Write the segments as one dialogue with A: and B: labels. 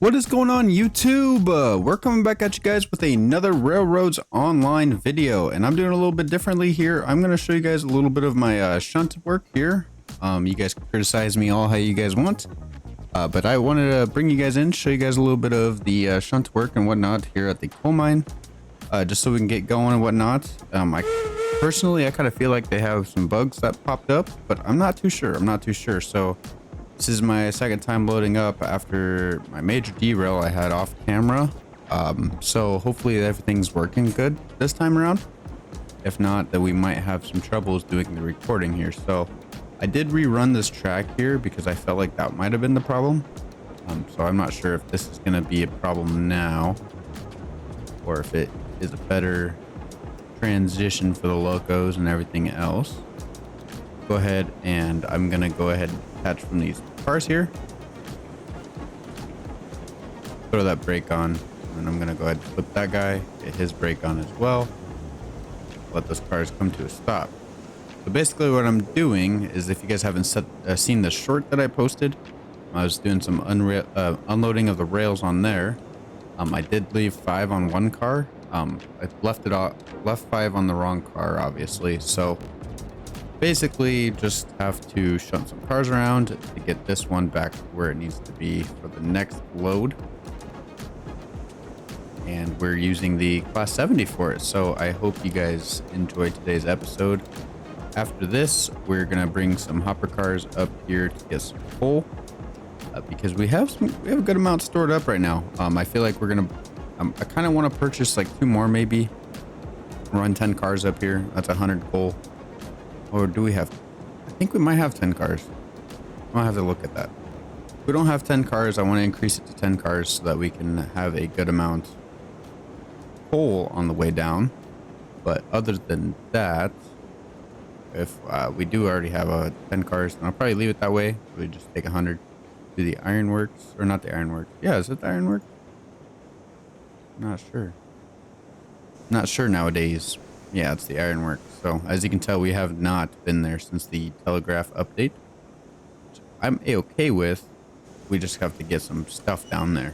A: What is going on, YouTube? We're coming back at you guys with another Railroads Online video, and I'm doing a little bit differently here. I'm going to show you guys a little bit of my shunt work here. You guys can criticize me all how you guys want, but I wanted to bring you guys in, show you guys a little bit of the shunt work and whatnot here at the coal mine, just so we can get going and whatnot. Personally, I kind of feel like they have some bugs that popped up, but I'm not too sure. So this is my second time loading up after my major derail I had off camera. So hopefully everything's working good this time around. If not, then we might have some troubles doing the recording here. So I did rerun this track here because I felt like that might have been the problem. So I'm not sure if this is going to be a problem now or if it is a better transition for the locos and everything else. Go ahead, and I'm going to go ahead and attach from these cars here. Throw that brake on, and I'm gonna go ahead and flip that guy, get his brake on as well. Let those cars come to a stop. So basically what I'm doing is, if you guys haven't seen the short that I posted, I was doing some unloading of the rails on there. I did leave 5 on one car. I left 5 on the wrong car, obviously. So basically just have to shunt some cars around to get this one back where it needs to be for the next load. And we're using the class 70 for it. So I hope you guys enjoyed today's episode. After this, we're gonna bring some hopper cars up here to get some coal, because we have a good amount stored up right now. I feel like we're gonna I kind of want to purchase like 2 more, maybe run 10 cars up here. That's 100 coal. Or do we have? I think we might have 10 cars. I'll have to look at that. If we don't have 10 cars, I want to increase it to 10 cars so that we can have a good amount of coal on the way down. But other than that, if we do already have 10 cars, then I'll probably leave it that way. We just take 100 to the ironworks, or not the ironworks. Yeah, is it the ironworks? Not sure. Not sure nowadays. Yeah, it's the ironworks. So as you can tell, we have not been there since the telegraph update, which I'm okay with. We just have to get some stuff down there.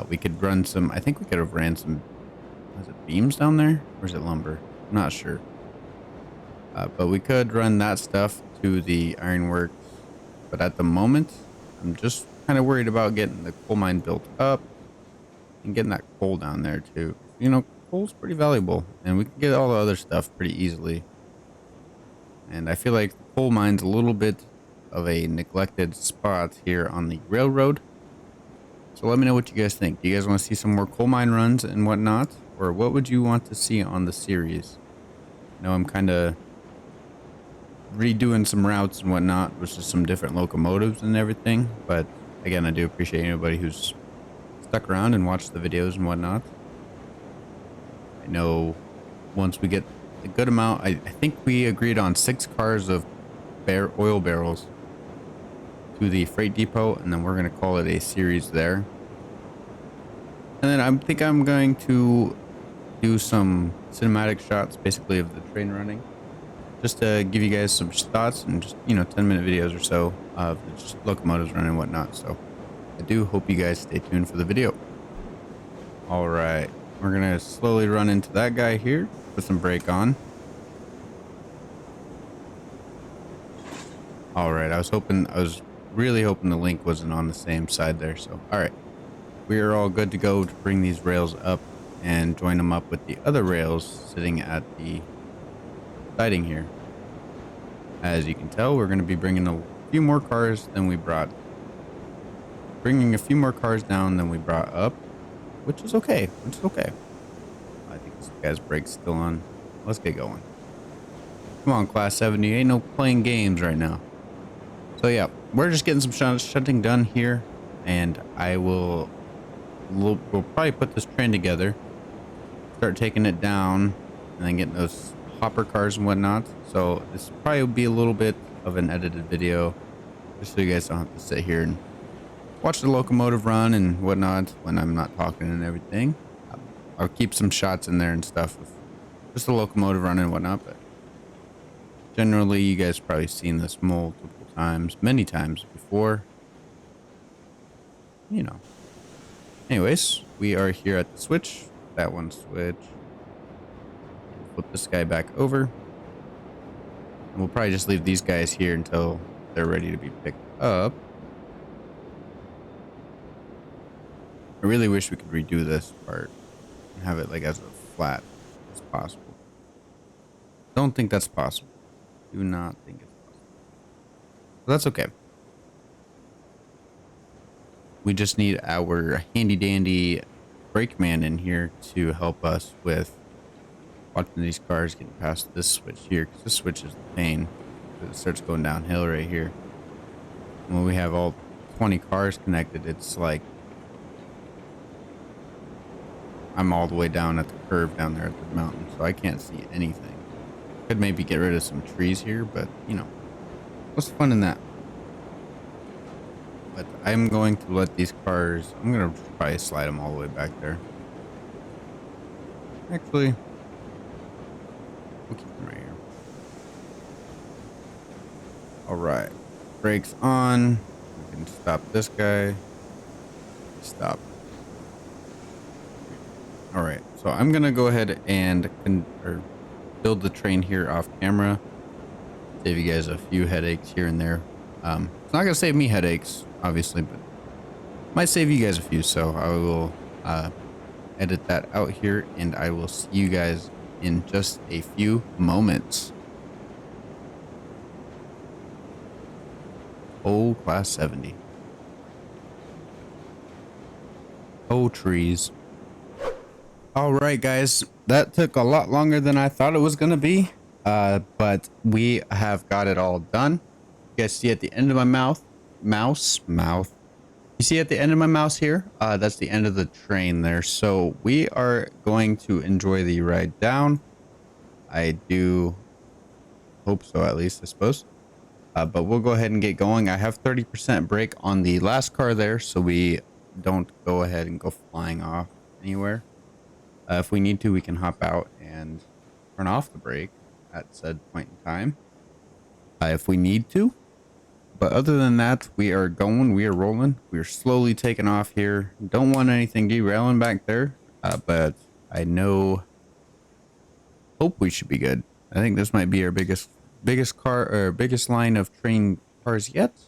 A: We could run some, I think we could have ran some, was it beams down there? Or is it lumber? I'm not sure. But we could run that stuff to the ironworks. But at the moment, I'm just kind of worried about getting the coal mine built up and getting that coal down there too. You know, coal's pretty valuable, and we can get all the other stuff pretty easily. And I feel like the coal mine's a little bit of a neglected spot here on the railroad. So let me know what you guys think. Do you guys want to see some more coal mine runs and whatnot? Or what would you want to see on the series? I know I'm kind of redoing some routes and whatnot, which is some different locomotives and everything. But again, I do appreciate anybody who's stuck around and watched the videos and whatnot. I know once we get a good amount, I think we agreed on 6 cars of oil barrels to the freight depot, and then we're going to call it a series there. And then I think I'm going to do some cinematic shots, basically, of the train running, just to give you guys some thoughts, and just, you know, 10-minute videos or so of just locomotives running and whatnot. So I do hope you guys stay tuned for the video. All right. We're going to slowly run into that guy here, put some brake on. All right. I was really hoping the link wasn't on the same side there. So, all right. We are all good to go to bring these rails up and join them up with the other rails sitting at the siding here. As you can tell, we're going to be bringing a few more cars than we brought. Bringing a few more cars down than we brought up. Which is okay. I think this guy's brake's still on. Let's get going. Come on, class 70. Ain't no playing games right now. So yeah, we're just getting some shunting done here, and we'll probably put this train together, start taking it down, and then getting those hopper cars and whatnot. So this will probably be a little bit of an edited video, just so you guys don't have to sit here and watch the locomotive run and whatnot when I'm not talking and everything. I'll keep some shots in there and stuff with just the locomotive running and whatnot, but generally you guys probably seen this multiple times, many times before. you know. Anyways, we are here at the switch. That one switch. And flip this guy back over. And we'll probably just leave these guys here until they're ready to be picked up. I really wish we could redo this part and have it like as flat as possible. Don't think that's possible. Do not think it's possible. But that's okay. We just need our handy dandy brakeman in here to help us with watching these cars getting past this switch here, because this switch is the pain. It starts going downhill right here. And when we have all 20 cars connected, it's like I'm all the way down at the curve down there at the mountain, so I can't see anything. Could maybe get rid of some trees here, but you know, what's fun in that? But I'm going to let these cars, I'm going to probably slide them all the way back there. Actually, we'll keep them right here. All right, brakes on. We can stop this guy. Stop. All right, so I'm gonna go ahead and build the train here off camera. Save you guys a few headaches here and there. It's not gonna save me headaches, obviously, but might save you guys a few. So I will edit that out here, and I will see you guys in just a few moments. Oh, class 70. Oh, trees. All right, guys, that took a lot longer than I thought it was going to be, but we have got it all done. You guys see at the end of my mouth. You see at the end of my mouse here, that's the end of the train there. So we are going to enjoy the ride down. I do hope so, at least, I suppose. But we'll go ahead and get going. I have 30% brake on the last car there, so we don't go ahead and go flying off anywhere. If we need to, we can hop out and turn off the brake at said point in time. If we need to. But other than that, we are going, we are rolling. We are slowly taking off here. Don't want anything derailing back there. But I hope we should be good. I think this might be our biggest line of train cars yet.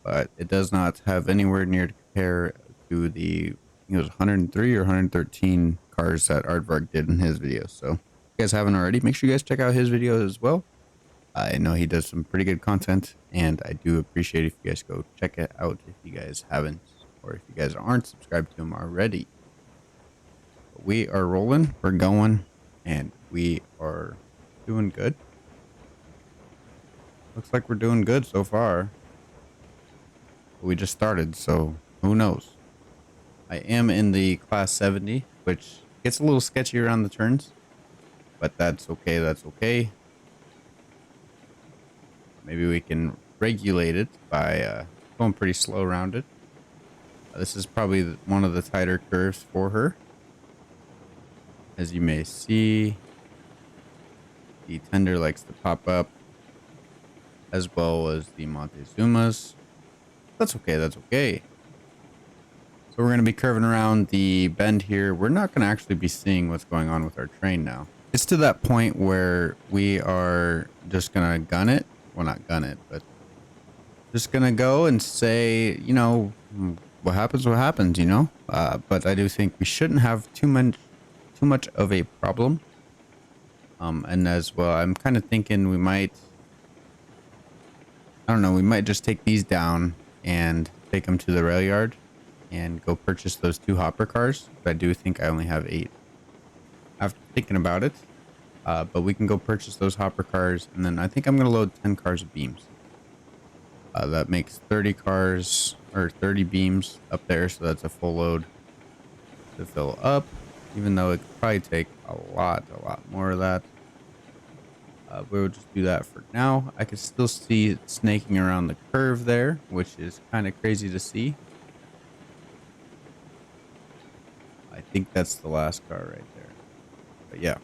A: But it does not have anywhere near to compare to the, I think it was 103 or 113 cars that Aardvark did in his video. So if you guys haven't already, make sure you guys check out his videos as well. I know he does some pretty good content, and I do appreciate if you guys go check it out if you guys haven't, or if you guys aren't subscribed to him already. But we are rolling, we're going, and we are doing good. Looks like we're doing good so far. But we just started, so who knows? I am in the class 70, which gets a little sketchy around the turns, but that's okay, that's okay. Maybe we can regulate it by going pretty slow around it. This is probably one of the tighter curves for her. As you may see, the tender likes to pop up, as well as the Montezumas. That's okay, that's okay. So we're going to be curving around the bend here. We're not going to actually be seeing what's going on with our train now. It's to that point where we are just going to gun it. Well, not gun it, but just gonna go and say, you know, what happens, you know. But I do think we shouldn't have too much of a problem. And as well, I'm kind of thinking we might, I don't know, we might just take these down and take them to the rail yard and go purchase those 2 hopper cars. But I do think I only have 8 after thinking about it. But we can go purchase those hopper cars, and then I think I'm going to load 10 cars of beams. That makes 30 cars, or 30 beams up there, so that's a full load to fill up, even though it could probably take a lot more of that. We'll just do that for now. I can still see it snaking around the curve there, which is kind of crazy to see. I think that's the last car right there. But yeah.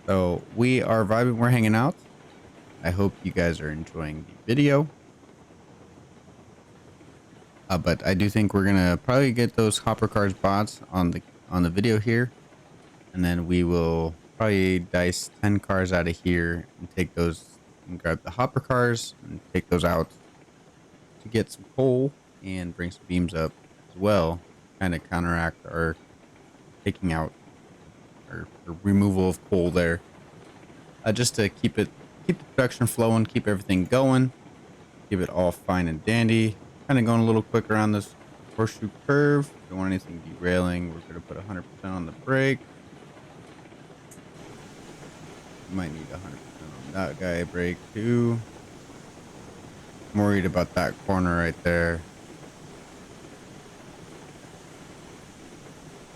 A: So we are vibing, we're hanging out. I hope you guys are enjoying the video. But I do think we're gonna probably get those hopper cars bots on the video here, and then we will probably dice 10 cars out of here and take those and grab the hopper cars and take those out to get some coal and bring some beams up as well, kind of counteract our taking out or removal of coal there, just to keep the production flowing, keep everything going, keep it all fine and dandy. Kind of going a little quick around this horseshoe curve. Don't want anything derailing. We're going to put 100% on the brake. Might need 100% on that guy brake too. I'm worried about that corner right there.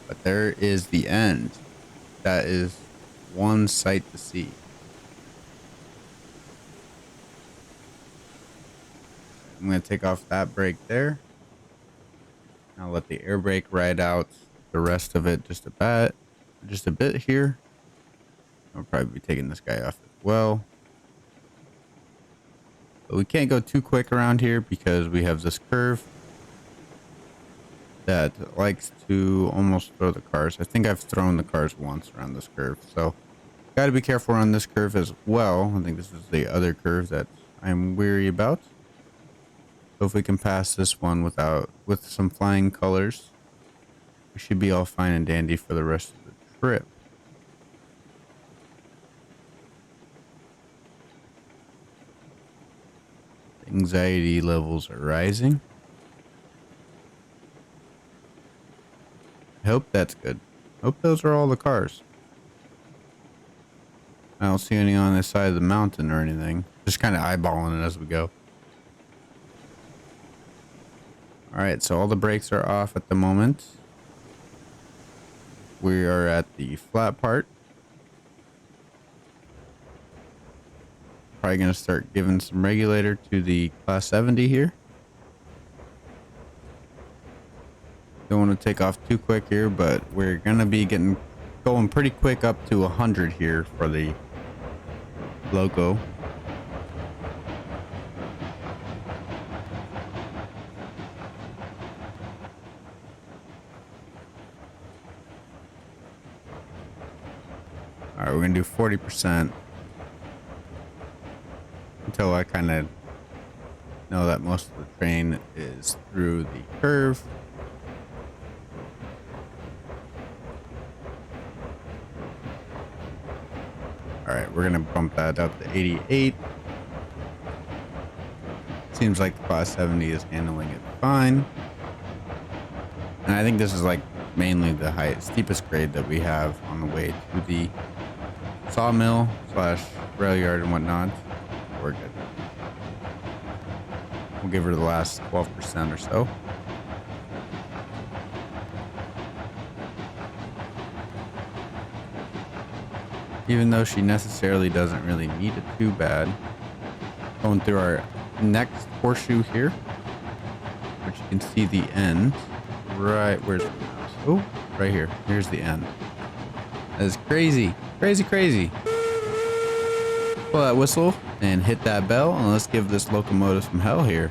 A: But there is the end. That is one sight to see. I'm going to take off that brake there. I'll let the air brake ride out the rest of it just a bit here. I'll probably be taking this guy off as well. But we can't go too quick around here because we have this curve that likes to almost throw the cars. I think I've thrown the cars once around this curve. So got to be careful on this curve as well. I think this is the other curve that I'm weary about. So if we can pass this one with some flying colors, we should be all fine and dandy for the rest of the trip. Anxiety levels are rising. I hope that's good. Hope those are all the cars. I don't see any on this side of the mountain or anything. Just kind of eyeballing it as we go. Alright, so all the brakes are off at the moment. We are at the flat part. Probably going to start giving some regulator to the class 70 here. Don't want to take off too quick here, but we're going to be going pretty quick up to 100 here for the Loco. Alright, we're going to do 40% until I kind of know that most of the train is through the curve. Alright, we're going to bump that up to 88. Seems like the class 70 is handling it fine. And I think this is like mainly the steepest grade that we have on the way to the sawmill / rail yard and whatnot. We're good. We'll give her the last 12% or so. Even though she necessarily doesn't really need it too bad. Going through our next horseshoe here, which you can see the end. Right, where's the mouse? Oh, right here. Here's the end. That is crazy. Crazy. Pull that whistle and hit that bell, and let's give this locomotive some hell here.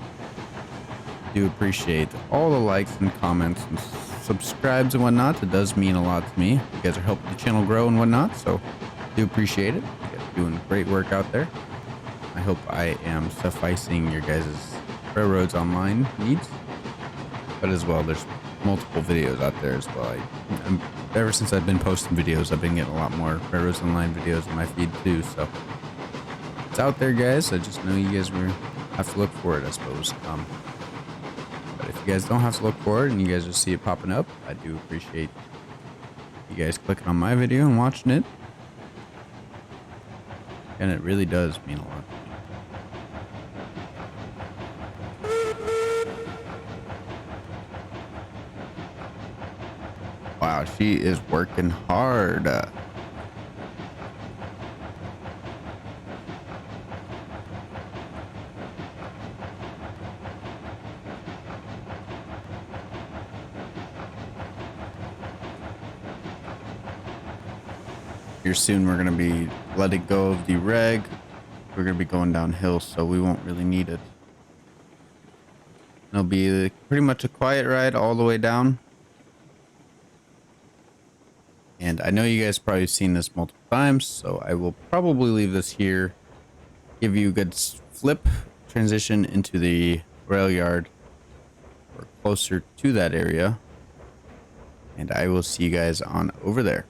A: Do appreciate all the likes and comments and subscribes and whatnot. It does mean a lot to me. You guys are helping the channel grow and whatnot, so do appreciate it. You guys are doing great work out there. I hope I am sufficing your guys' Railroads Online needs. But as well, there's multiple videos out there as well. Ever since I've been posting videos, I've been getting a lot more Railroads Online videos in my feed too. So it's out there, guys. I just know you guys have to look for it, I suppose. But if you guys don't have to look for it and you guys just see it popping up, I do appreciate you guys clicking on my video and watching it. And it really does mean a lot. Wow, she is working hard. Here soon we're going to be letting go of the reg. We're going to be going downhill, so we won't really need it. It'll be pretty much a quiet ride all the way down. And I know you guys probably seen this multiple times, so I will probably leave this here. Give you a good flip transition into the rail yard or closer to that area. And I will see you guys on over there.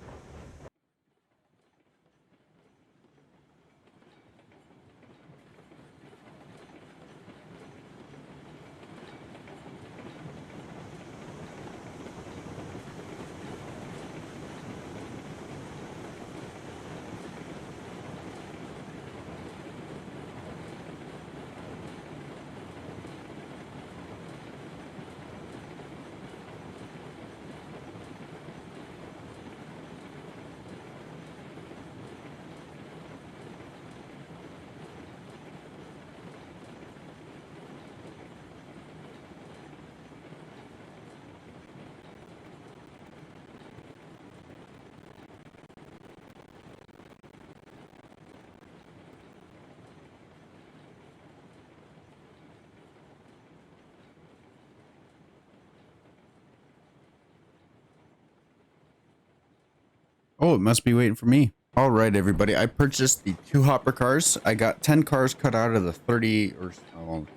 A: Oh, it must be waiting for me. All right, everybody. I purchased the 2 hopper cars. I got 10 cars cut out of the 30 or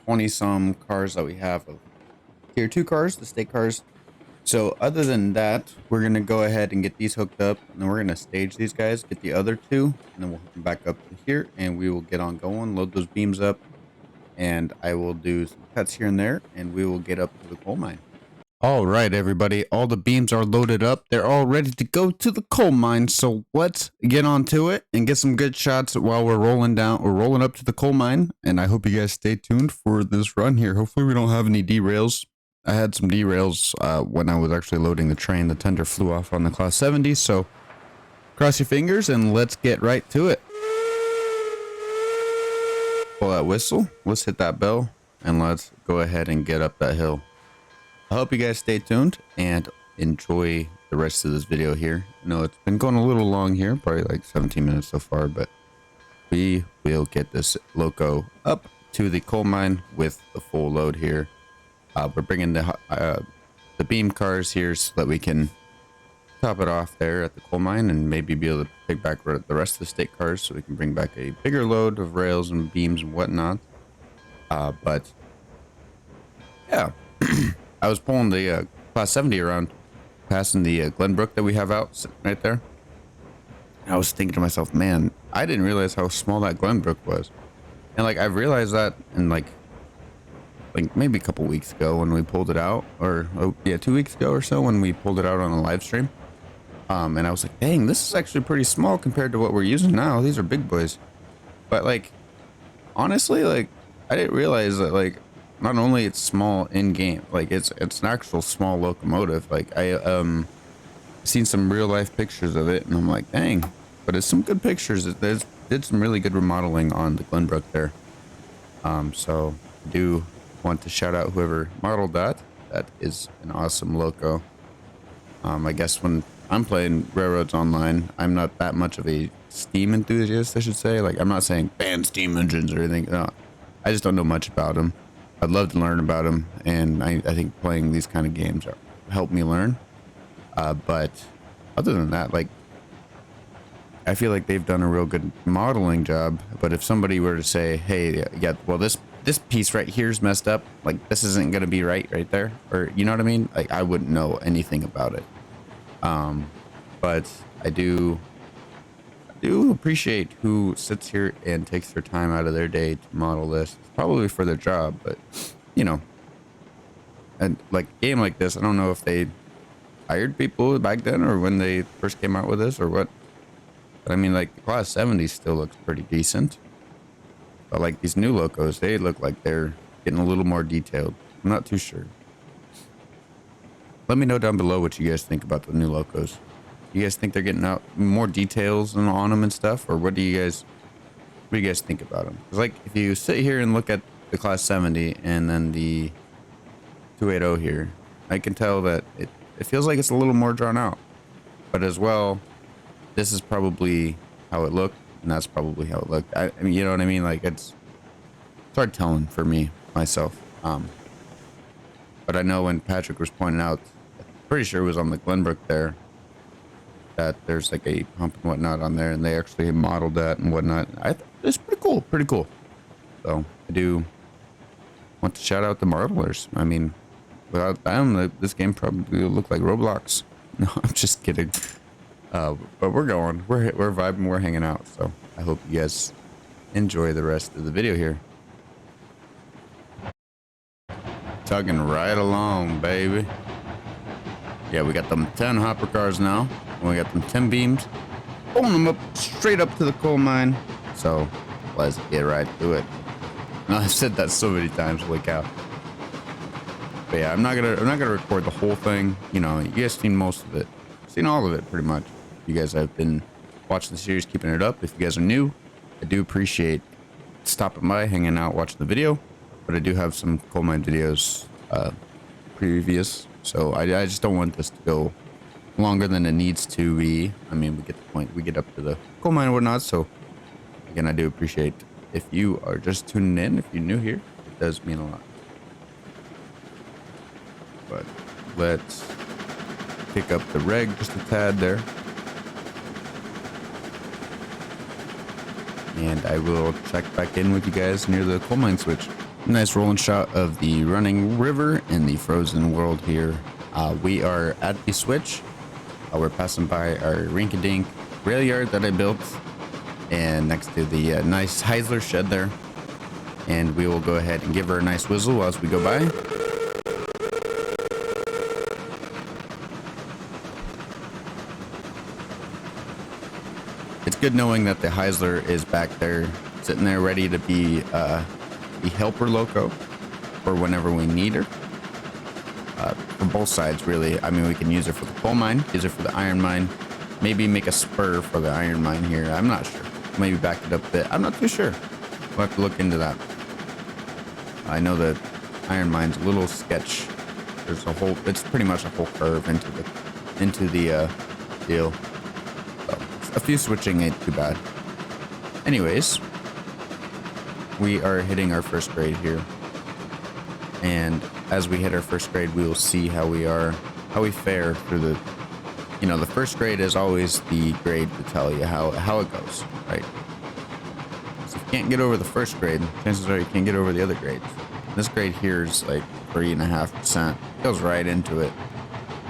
A: 20 some cars that we have of tier 2 cars, the state cars. So other than that, we're going to go ahead and get these hooked up, and then we're going to stage these guys, get the other 2, and then we'll hook them back up to here, and we will get on going, load those beams up, and I will do some cuts here and there, and we will get up to the coal mine. All right, everybody. All the beams are loaded up. They're all ready to go to the coal mine. So let's get on to it and get some good shots while we're rolling down. We're rolling up to the coal mine. And I hope you guys stay tuned for this run here. Hopefully we don't have any derails. I had some derails when I was actually loading the train. The tender flew off on the Class 70. So cross your fingers and let's get right to it. Pull that whistle. Let's hit that bell. And let's go ahead and get up that hill. I hope you guys stay tuned and enjoy the rest of this video here. I know it's been going a little long here, probably like 17 minutes so far, but we will get this Loco up to the coal mine with the full load here. We're bringing the beam cars here so that we can top it off there at the coal mine and maybe be able to pick back the rest of the state cars so we can bring back a bigger load of rails and beams and whatnot. But yeah. I was pulling the Class 70 around, passing the Glenbrook that we have out sitting right there. And I was thinking to myself, man, I didn't realize how small that Glenbrook was. And like, I realized that in like maybe a couple weeks ago when we pulled it out, or yeah, 2 weeks ago or so when we pulled it out on a live stream. And I was like, dang, this is actually pretty small compared to what we're using now. These are big boys. But like, honestly, like, I didn't realize that like, not only it's small in game, like it's an actual small locomotive. Like I seen some real life pictures of it, and I'm like, dang. But it's some good pictures. It did some really good remodeling on the Glenbrook there. So I do want to shout out whoever modeled that. That is an awesome loco. I guess when I'm playing Railroads Online, I'm not that much of a steam enthusiast, I should say. Like I'm not saying ban steam engines or anything. No, I just don't know much about them. I'd love to learn about them, and I think playing these kind of games help me learn. But other than that, like, I feel like they've done a real good modeling job. But if somebody were to say, hey, yeah, well, this piece right here is messed up, like, this isn't going to be right there, or, you know what I mean? Like, I wouldn't know anything about it. But I do appreciate who sits here and takes their time out of their day to model this. It's probably for their job, but you know, and like a game like this, I don't know if they hired people back then or when they first came out with this or what. But I mean, like the Class 70 still looks pretty decent. But like these new locos, they look like they're getting a little more detailed. I'm not too sure. Let me know down below what you guys think about the new locos. You guys think they're getting out more details on them and stuff, or what do you guys think about them? Because like if you sit here and look at the Class 70 and then the 280 here, I can tell that it feels like it's a little more drawn out. But as well, this is probably how it looked, and that's probably how it looked. I mean, you know what I mean? Like it's hard telling for me myself. But I know when Patrick was pointing out, pretty sure it was on the Glenbrook there, that there's like a pump and whatnot on there, and they actually modeled that and whatnot. It's pretty cool, pretty cool. So I do want to shout out the marvelers. I mean, without them, this game probably would look like Roblox. No, I'm just kidding. But we're going, we're vibing, we're hanging out. So I hope you guys enjoy the rest of the video here. Tugging right along, baby. Yeah, we got them 10 hopper cars now. And we got them 10 beams. Pulling them up straight up to the coal mine. So let's get right to it. Now, I've said that so many times, holy cow. But yeah, I'm not gonna record the whole thing. You know, you guys seen most of it. Seen all of it pretty much. You guys have been watching the series, keeping it up. If you guys are new, I do appreciate stopping by, hanging out, watching the video. But I do have some coal mine videos previous, so I just don't want this to go longer than it needs to be. I mean, we get the point, we get up to the coal mine and whatnot. So again, I do appreciate if you are just tuning in. If you're new here, it does mean a lot. But let's pick up the reg just a tad there, and I will check back in with you guys near the coal mine switch. Nice rolling shot of the running river in the frozen world here. We are at the switch. We're passing by our rink-a-dink rail yard that I built, and next to the nice Heisler shed there. And we will go ahead and give her a nice whistle as we go by. It's good knowing that the Heisler is back there, sitting there ready to be the helper loco for whenever we need her. For both sides, really. I mean, we can use her for the coal mine, use her for the iron mine, maybe make a spur for the iron mine here. I'm not sure. Maybe back it up a bit. I'm not too sure. We'll have to look into that. I know that iron mine's a little sketch. There's a whole, it's pretty much a whole curve into the deal. So a few switching ain't too bad. Anyways, we are hitting our first grade here, and as we hit our first grade, we will see how we fare through the, you know, the first grade is always the grade to tell you how it goes, right? So if you can't get over the first grade, chances are you can't get over the other grades. This grade here is like 3.5%. Goes right into it,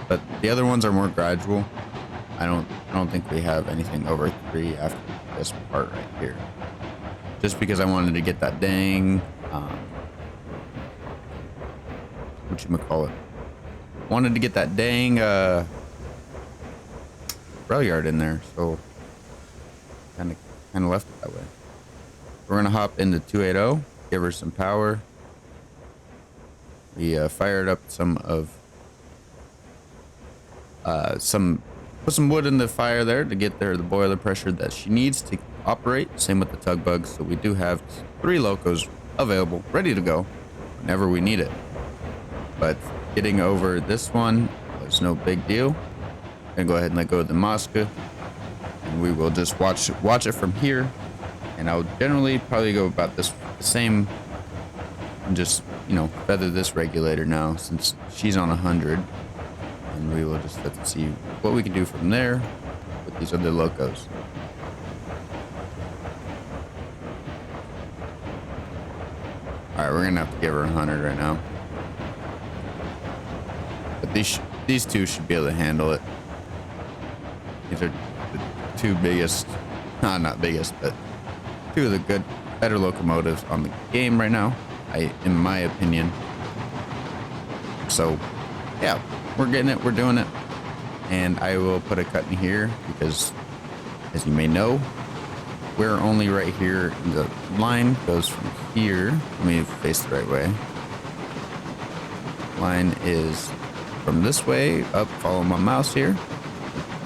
A: but the other ones are more gradual. I don't think we have anything over 3 after this part right here. Just because I wanted to get that dang, whatchamacallit, wanted to get that dang rail yard in there, so kind of left it that way. We're gonna hop into 280, give her some power. We fired up put some wood in the fire there to get the boiler pressure that she needs to operate. Same with the tug bugs. So we do have 3 locos available, ready to go whenever we need it. But getting over this one was no big deal. Gonna go ahead and let go of the Mosca, and we will just watch it from here. And I'll generally probably go about the same, and just, you know, feather this regulator now since she's on 100. And we will just have to see what we can do from there with these other locos. Alright, we're gonna have to give her 100 right now. But these two should be able to handle it. These are the 2 biggest, not biggest, but 2 of the better locomotives on the game right now, in my opinion. So, yeah. We're getting it, we're doing it. And I will put a cut in here because, as you may know, we're only right here. The line goes from here. Let me face the right way. Line is from this way up, follow my mouse here.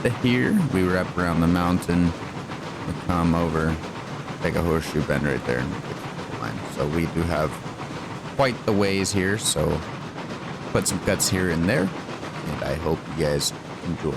A: To here, we wrap around the mountain, we come over, take a horseshoe bend right there, and get the line. So we do have quite the ways here, so put some cuts here and there. And I hope you guys enjoy.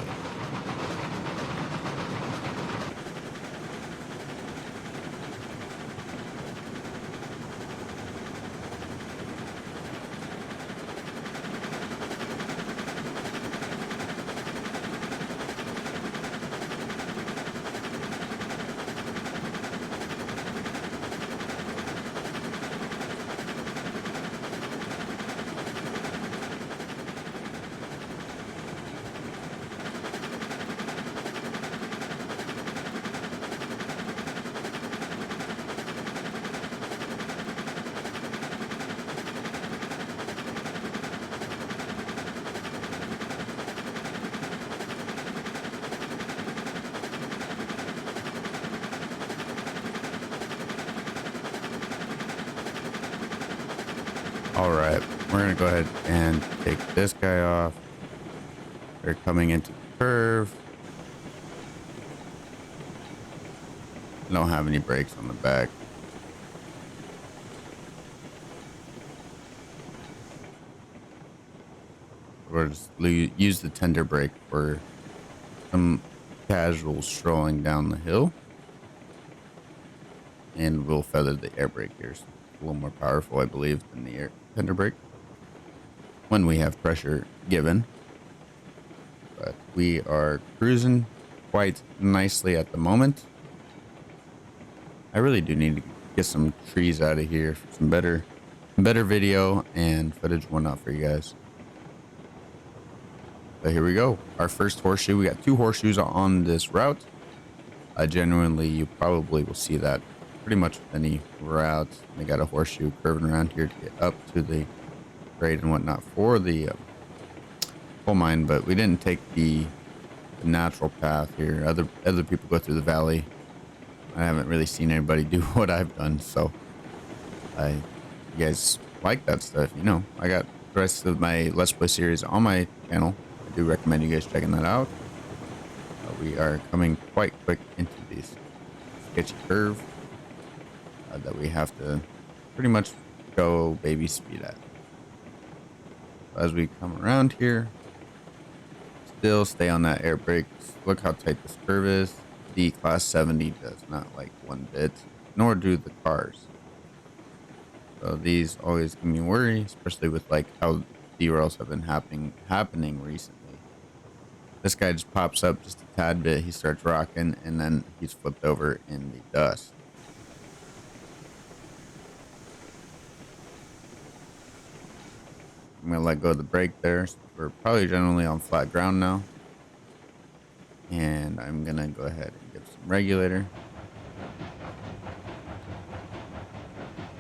A: All right, we're gonna go ahead and take this guy off. They're coming into the curve. I don't have any brakes on the back. We'll just use the tender brake for some casual strolling down the hill. And we'll feather the air brake here. So it's a little more powerful, I believe, than the air tender brake when we have pressure given. But we are cruising quite nicely at the moment. I really do need to get some trees out of here for some better video and footage and whatnot for you guys. So here we go. Our first horseshoe. We got 2 horseshoes on this route. Genuinely, you probably will see that pretty much with any route. They got a horseshoe curving around here to get up to the grade and whatnot for the coal mine, but we didn't take the natural path here. Other people go through the valley. I haven't really seen anybody do what I've done, so you guys like that stuff, you know. I got the rest of my Let's Play series on my channel. I do recommend you guys checking that out. We are coming quite quick into this sketchy curve that we have to pretty much go baby speed at. As we come around here, still stay on that air brake. Look how tight this curve is. The Class 70 does not like one bit, nor do the cars. So these always give me worry, especially with like how derails have been happening recently. This guy just pops up just a tad bit. He starts rocking, and then he's flipped over in the dust. I'm gonna let go of the brake there. We're probably generally on flat ground now. And I'm gonna go ahead and give some regulator.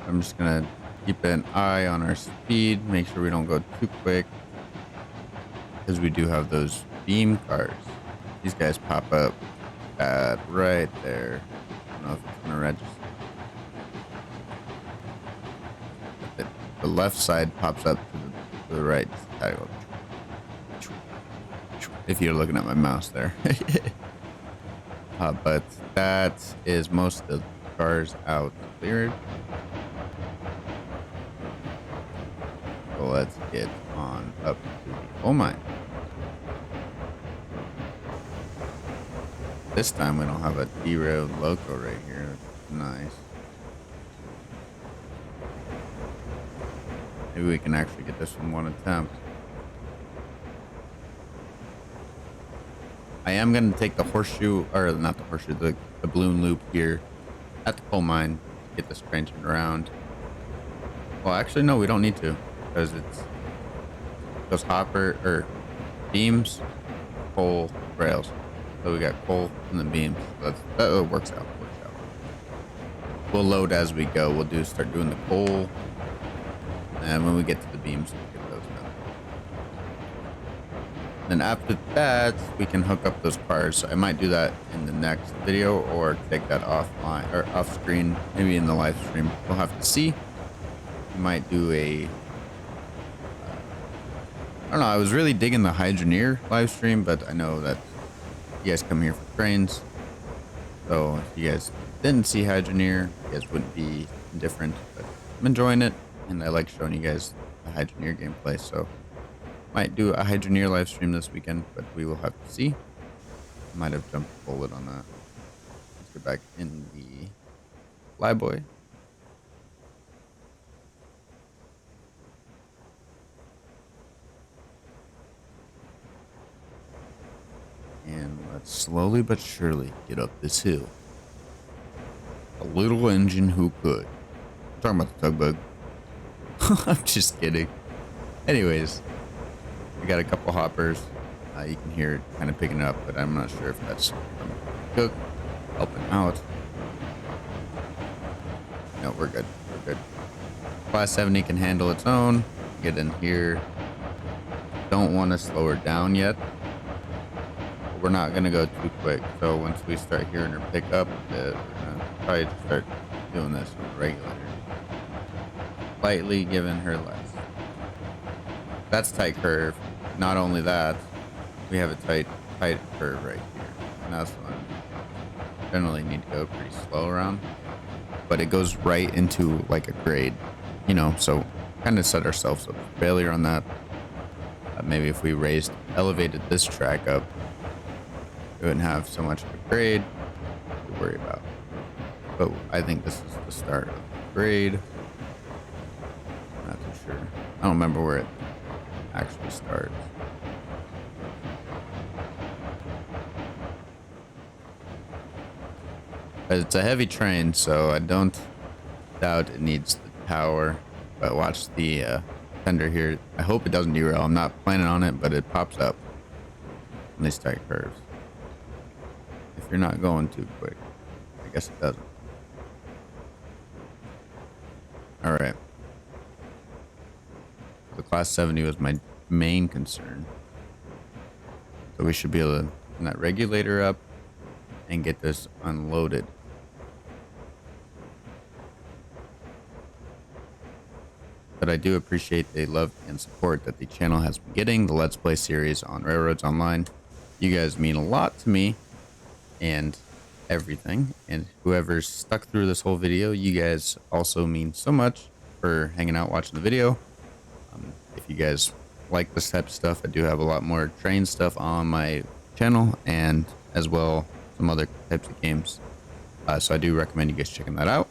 A: I'm just gonna keep an eye on our speed, make sure we don't go too quick, because we do have those beam cars. These guys pop up at right there. I don't know if it's gonna register. The left side pops up to the right. If you're looking at my mouse there. But that is most of the cars out cleared. So let's get on up to the coal mine. This time we don't have a derailed loco right here. That's nice. Maybe we can actually get this in one attempt. I am going to take the horseshoe, or not the horseshoe, the balloon loop here at the coal mine to get this train turned around. Well, actually, no, we don't need to, because it's those hopper, or beams, coal, rails. So we got coal and then beams. So that works out. We'll load as we go. We'll start doing the coal, and when we get to the beams, we'll get those done. Then after that, we can hook up those cars. So I might do that in the next video, or take that offline or off screen, maybe in the live stream. We'll have to see. We might do a I don't know. I was really digging the Hydroneer live stream, but I know that you guys come here for trains. So if you guys didn't see Hydroneer, you guys wouldn't be indifferent. But I'm enjoying it, and I like showing you guys the Hydroneer gameplay. So might do a Hydroneer live stream this weekend, but we will have to see. Might have jumped a bullet on that. Let's get back in the Flyboy. And let's slowly but surely get up this hill. A little engine who could. I'm talking about the tug bug. I'm just kidding. Anyways, we got a couple hoppers. You can hear it kind of picking up, but I'm not sure if that's from Cook helping out. No, we're good. We're good. Class 70 can handle its own. Get in here. Don't want to slow her down yet. We're not going to go too quick. So once we start hearing her pick up a bit, we're going to probably start doing this with the regulator. Lightly giving her less. That's tight curve. Not only that, we have a tight curve right here. And that's one generally need to go pretty slow around. But it goes right into like a grade, you know, so kind of set ourselves up for failure on that. Maybe if we elevated this track up, we wouldn't have so much of a grade to worry about. But I think this is the start of the grade. Not too sure. I don't remember where it actually starts. But it's a heavy train, so I don't doubt it needs the power. But watch the fender here. I hope it doesn't derail. I'm not planning on it, but it pops up on these tight curves. If you're not going too quick, I guess it doesn't. All right. The class 70 was my main concern. So we should be able to turn that regulator up and get this unloaded. But I do appreciate the love and support that the channel has been getting, the Let's Play series on Railroads Online. You guys mean a lot to me and everything. And whoever's stuck through this whole video, you guys also mean so much for hanging out watching the video. If you guys like this type of stuff, I do have a lot more train stuff on my channel, and as well some other types of games. So I do recommend you guys checking that out.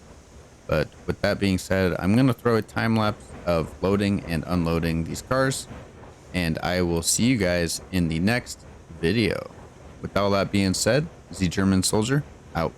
A: But with that being said, I'm going to throw a time lapse of loading and unloading these cars, and I will see you guys in the next video. With all that being said, the German Soldier out.